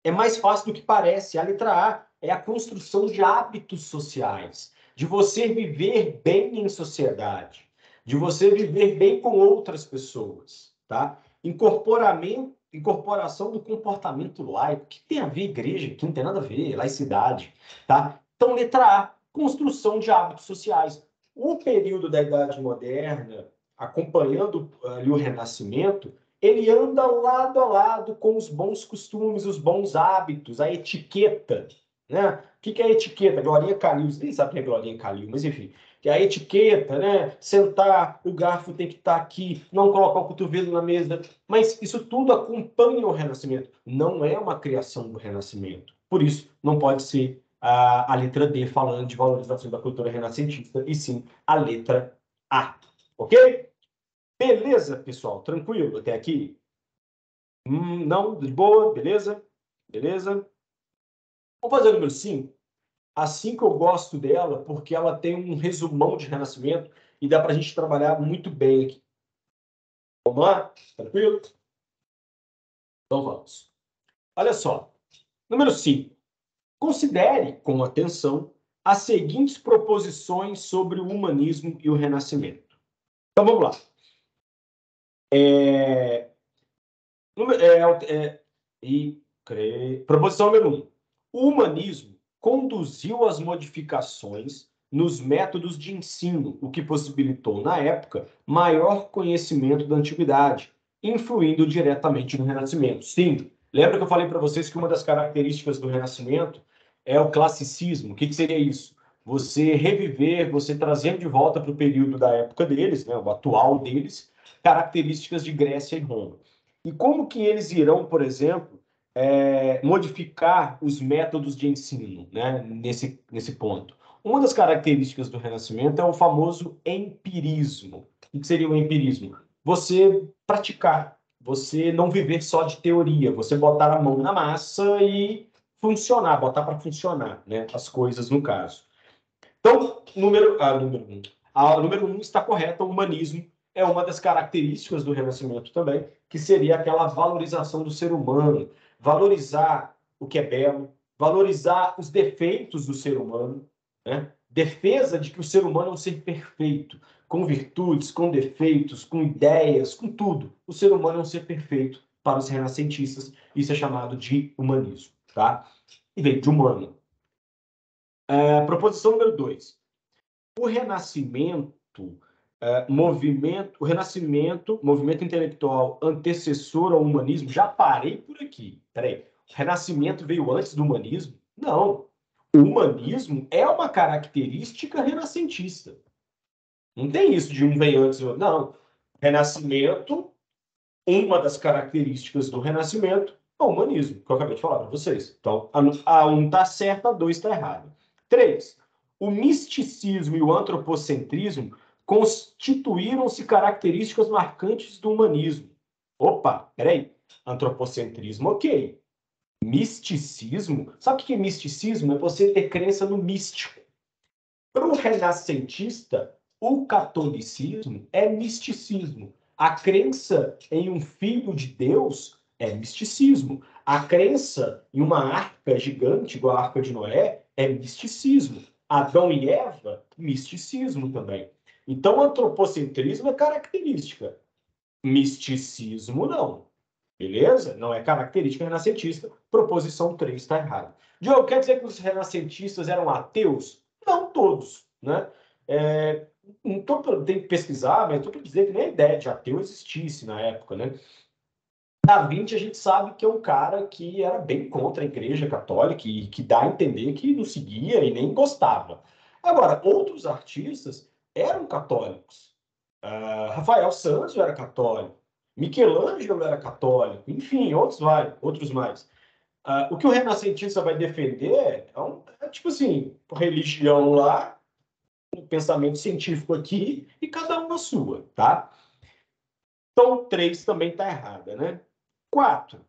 É mais fácil do que parece. A letra A é a construção de hábitos sociais, de você viver bem em sociedade, de você viver bem com outras pessoas, tá? Incorporação do comportamento laico. Que tem a ver igreja? Que não tem nada a ver, laicidade, tá? Então, letra A, construção de hábitos sociais. O período da Idade Moderna, acompanhando ali o Renascimento, ele anda lado a lado com os bons costumes, os bons hábitos, a etiqueta, né? O que é a etiqueta? Glorinha Calil, você nem sabe o que é Glorinha Calil, mas enfim, que é a etiqueta, né? Sentar, o garfo tem que estar aqui, não colocar o cotovelo na mesa, mas isso tudo acompanha o Renascimento, não é uma criação do Renascimento. Por isso, não pode ser a letra D falando de valorização da cultura renascentista, e sim a letra A, ok? Beleza, pessoal? Tranquilo até aqui? Não, de boa, beleza? Beleza? Vamos fazer o número 5. A 5 eu gosto dela porque ela tem um resumão de renascimento e dá para a gente trabalhar muito bem aqui. Vamos lá? Tranquilo? Então vamos. Olha só. Número 5. Considere com atenção as seguintes proposições sobre o humanismo e o renascimento. Então vamos lá. Proposição número 1. O humanismo conduziu as modificações nos métodos de ensino, o que possibilitou, na época, maior conhecimento da antiguidade, influindo diretamente no Renascimento. Sim, lembra que eu falei para vocês que uma das características do Renascimento é o classicismo? O que seria isso? Você reviver, você trazendo de volta para o período da época deles, né, o atual deles, características de Grécia e Roma. E como que eles irão, por exemplo, modificar os métodos de ensino, né, nesse ponto? Uma das características do Renascimento é o famoso empirismo. O que seria o empirismo? Você praticar, você não viver só de teoria, você botar a mão na massa e funcionar, botar para funcionar, né, as coisas no caso. Então, número 1. A número 1 está correta, o humanismo é uma das características do Renascimento também, que seria aquela valorização do ser humano, valorizar o que é belo, valorizar os defeitos do ser humano, né? Defesa de que o ser humano é um ser perfeito, com virtudes, com defeitos, com ideias, com tudo. O ser humano é um ser perfeito para os renascentistas, isso é chamado de humanismo, tá? E vem de humano. Proposição número 2. O Renascimento, movimento intelectual antecessor ao humanismo, já parei por aqui. Peraí, o Renascimento veio antes do humanismo? Não. O humanismo é uma característica renascentista. Não tem isso de um veio antes do outro. Não. Renascimento, uma das características do Renascimento é o humanismo, que eu acabei de falar para vocês. Então, a 1 está certa, a 2 está errada. 3. O misticismo e o antropocentrismo constituíram-se características marcantes do humanismo. Opa, peraí. Antropocentrismo, ok. Misticismo? Sabe o que é misticismo? É você ter crença no místico. Para o renascentista, o catolicismo é misticismo. A crença em um filho de Deus é misticismo. A crença em uma arca gigante, igual a Arca de Noé, é misticismo. Adão e Eva, misticismo também. Então, antropocentrismo é característica. Misticismo, não. Beleza? Não é característica renascentista. Proposição 3 está errada. Diogo, quer dizer que os renascentistas eram ateus? Não todos, né? Tem que pesquisar, mas estou para dizer que nem a ideia de ateu existisse na época, né? Da Vinci a gente sabe que é um cara que era bem contra a Igreja Católica e que dá a entender que não seguia e nem gostava. Agora, outros artistas eram católicos. Rafael Sanzio era católico, Michelangelo era católico, enfim, outros mais. O que o renascentista vai defender é tipo assim, religião lá, um pensamento científico aqui e cada um na sua, tá? Então, 3 também está errada, né? 4.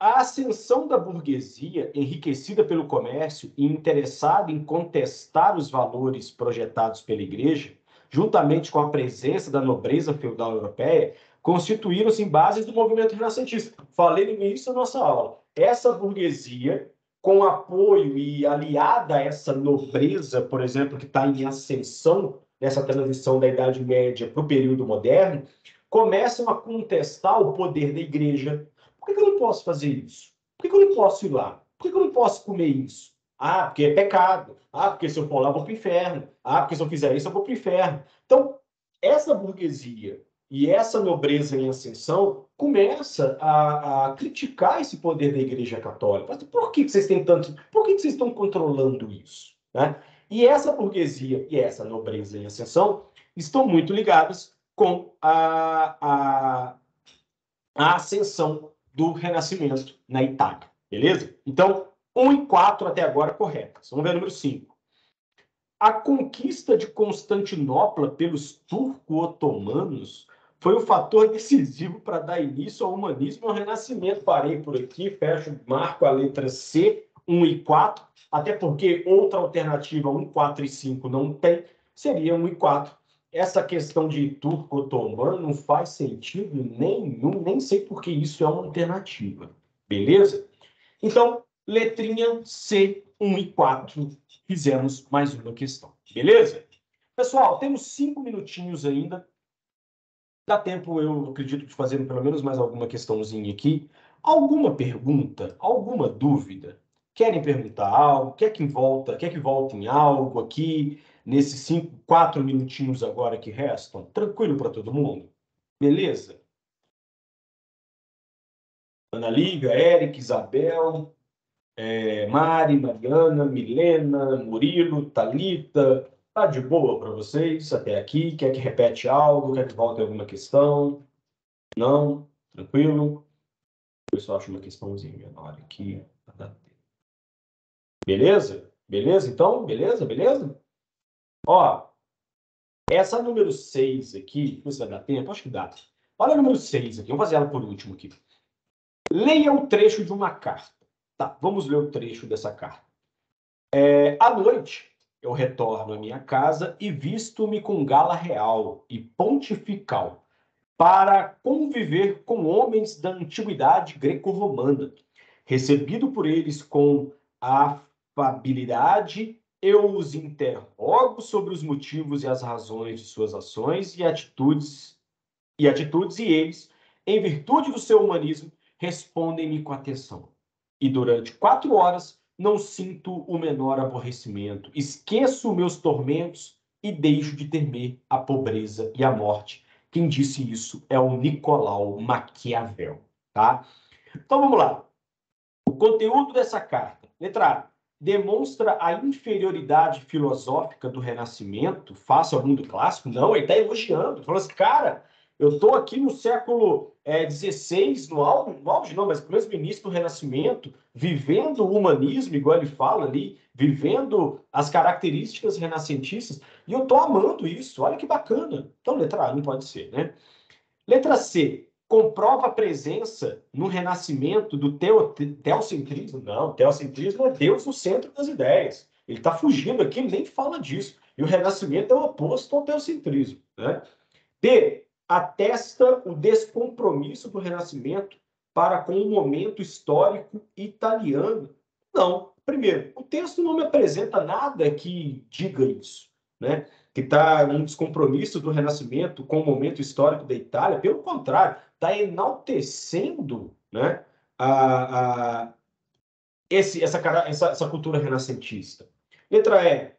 A ascensão da burguesia, enriquecida pelo comércio e interessada em contestar os valores projetados pela Igreja, juntamente com a presença da nobreza feudal europeia, constituíram-se em bases do movimento renascentista. Falei no início da nossa aula. Essa burguesia, com apoio e aliada a essa nobreza, por exemplo, que está em ascensão nessa transição da Idade Média para o período moderno, começam a contestar o poder da Igreja. Por que eu não posso fazer isso? Por que eu não posso ir lá? Por que eu não posso comer isso? Ah, porque é pecado. Ah, porque se eu for lá, eu vou para o inferno. Ah, porque se eu fizer isso, eu vou para o inferno. Então, essa burguesia e essa nobreza em ascensão começa a criticar esse poder da Igreja Católica. Mas por que vocês têm tanto? Por que vocês estão controlando isso? Né? E essa burguesia e essa nobreza em ascensão estão muito ligadas com a ascensão do Renascimento na Itália. Beleza? Então, 1 e 4 até agora corretas. Vamos ver o número 5. A conquista de Constantinopla pelos turco-otomanos foi o fator decisivo para dar início ao humanismo e ao renascimento. Parei por aqui, fecho, marco a letra C, 1 e 4, até porque outra alternativa, 1, 4 e 5, não tem, seria 1 e 4. Essa questão de turco-otomano não faz sentido nenhum, nem sei por que isso é uma alternativa. Beleza? Então, letrinha C, 1 e 4, fizemos mais uma questão. Beleza? Pessoal, temos 5 minutinhos ainda. Dá tempo, eu acredito, de fazer pelo menos mais alguma questãozinha aqui. Alguma pergunta? Alguma dúvida? Querem perguntar algo? Quer que volte em algo aqui, nesses 4 minutinhos agora que restam? Tranquilo para todo mundo? Beleza? Ana Lívia, Érica, Isabel, Mari, Mariana, Milena, Murilo, Thalita. Tá de boa para vocês até aqui? Quer que repete algo? Quer que volte alguma questão? Não? Tranquilo? Eu só acho uma questãozinha menor aqui. Beleza? Beleza, então? Beleza? Beleza? Ó, essa número 6 aqui, não sei se vai dar tempo, acho que dá. Olha a número 6 aqui, vamos fazer ela por último aqui. Leia o trecho de uma carta. Tá, vamos ler o trecho dessa carta. À noite, eu retorno à minha casa e visto-me com gala real e pontifical para conviver com homens da antiguidade greco-romana. Recebido por eles com afabilidade, eu os interrogo sobre os motivos e as razões de suas ações e atitudes, e eles, em virtude do seu humanismo, respondem-me com atenção. E durante 4 horas não sinto o menor aborrecimento, esqueço meus tormentos e deixo de temer a pobreza e a morte. Quem disse isso é o Nicolau Maquiavel, tá? Então vamos lá. O conteúdo dessa carta, letra A, demonstra a inferioridade filosófica do Renascimento face ao mundo clássico? Não, ele está elogiando. Falando assim, cara, eu estou aqui no século XVI, no auge não, mas mesmo no início do Renascimento, vivendo o humanismo, igual ele fala ali, vivendo as características renascentistas, e eu estou amando isso, olha que bacana. Então, letra A não pode ser, né? Letra C, comprova a presença no Renascimento do teocentrismo. Não, o teocentrismo é Deus no centro das ideias. Ele está fugindo aqui, ele nem fala disso. E o Renascimento é o oposto ao teocentrismo, né? D, atesta o descompromisso do Renascimento para com o momento histórico italiano. Não. Primeiro, o texto não me apresenta nada que diga isso, né? Que está um descompromisso do Renascimento com o momento histórico da Itália. Pelo contrário, está enaltecendo, né, essa cultura renascentista. Letra E.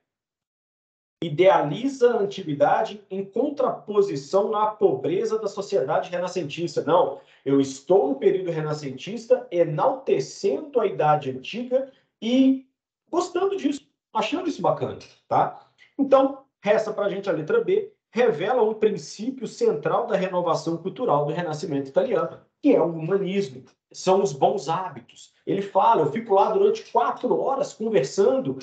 Idealiza a antiguidade em contraposição à pobreza da sociedade renascentista. Não, eu estou no período renascentista enaltecendo a idade antiga e gostando disso, achando isso bacana, tá? Então, resta para a gente a letra B, revela um princípio central da renovação cultural do Renascimento italiano, que é o humanismo, são os bons hábitos. Ele fala, eu fico lá durante 4 horas conversando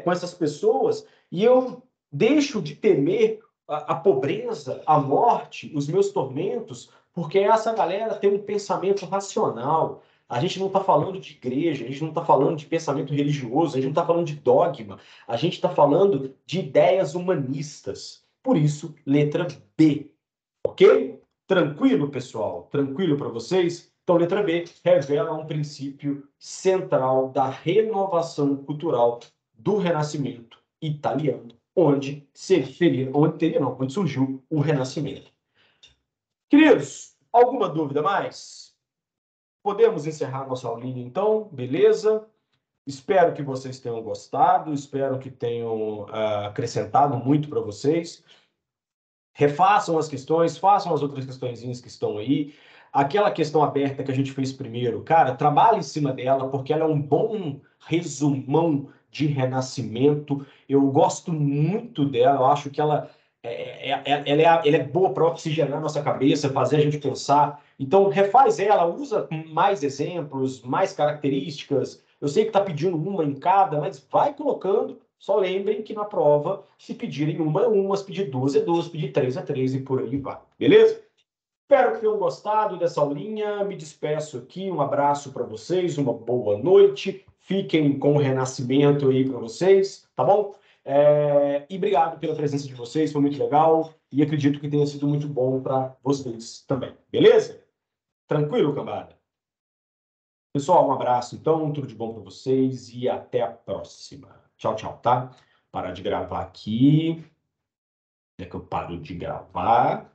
com essas pessoas e eu deixo de temer a pobreza, a morte, os meus tormentos, porque essa galera tem um pensamento racional. A gente não está falando de igreja, a gente não está falando de pensamento religioso, a gente não está falando de dogma, a gente está falando de ideias humanistas. Por isso, letra B. Ok? Tranquilo, pessoal? Tranquilo para vocês? Então, letra B revela um princípio central da renovação cultural do Renascimento italiano, onde surgiu o Renascimento. Queridos, alguma dúvida mais? Podemos encerrar nossa aulinha, então? Beleza? Espero que vocês tenham gostado, espero que tenham acrescentado muito para vocês. Refaçam as questões, façam as outras questõezinhas que estão aí. Aquela questão aberta que a gente fez primeiro, cara, trabalhe em cima dela, porque ela é um bom resumão de renascimento. Eu gosto muito dela, eu acho que ela é boa para oxigenar nossa cabeça, fazer a gente pensar. Então, refaz ela, usa mais exemplos, mais características. Eu sei que está pedindo uma em cada, mas vai colocando. Só lembrem que na prova, se pedirem uma é uma, se pedir duas é duas, se pedir três é três e por aí vai. Beleza? Espero que tenham gostado dessa aulinha. Me despeço aqui. Um abraço para vocês, uma boa noite. Fiquem com o renascimento aí para vocês, tá bom? E obrigado pela presença de vocês, foi muito legal e acredito que tenha sido muito bom para vocês também. Beleza? Tranquilo, cambada? Pessoal, um abraço então, tudo de bom para vocês e até a próxima. Tchau, tchau, tá? Parar de gravar aqui. É que eu paro de gravar.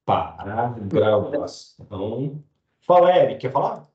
Parar de gravação. Fala, Eric, quer falar?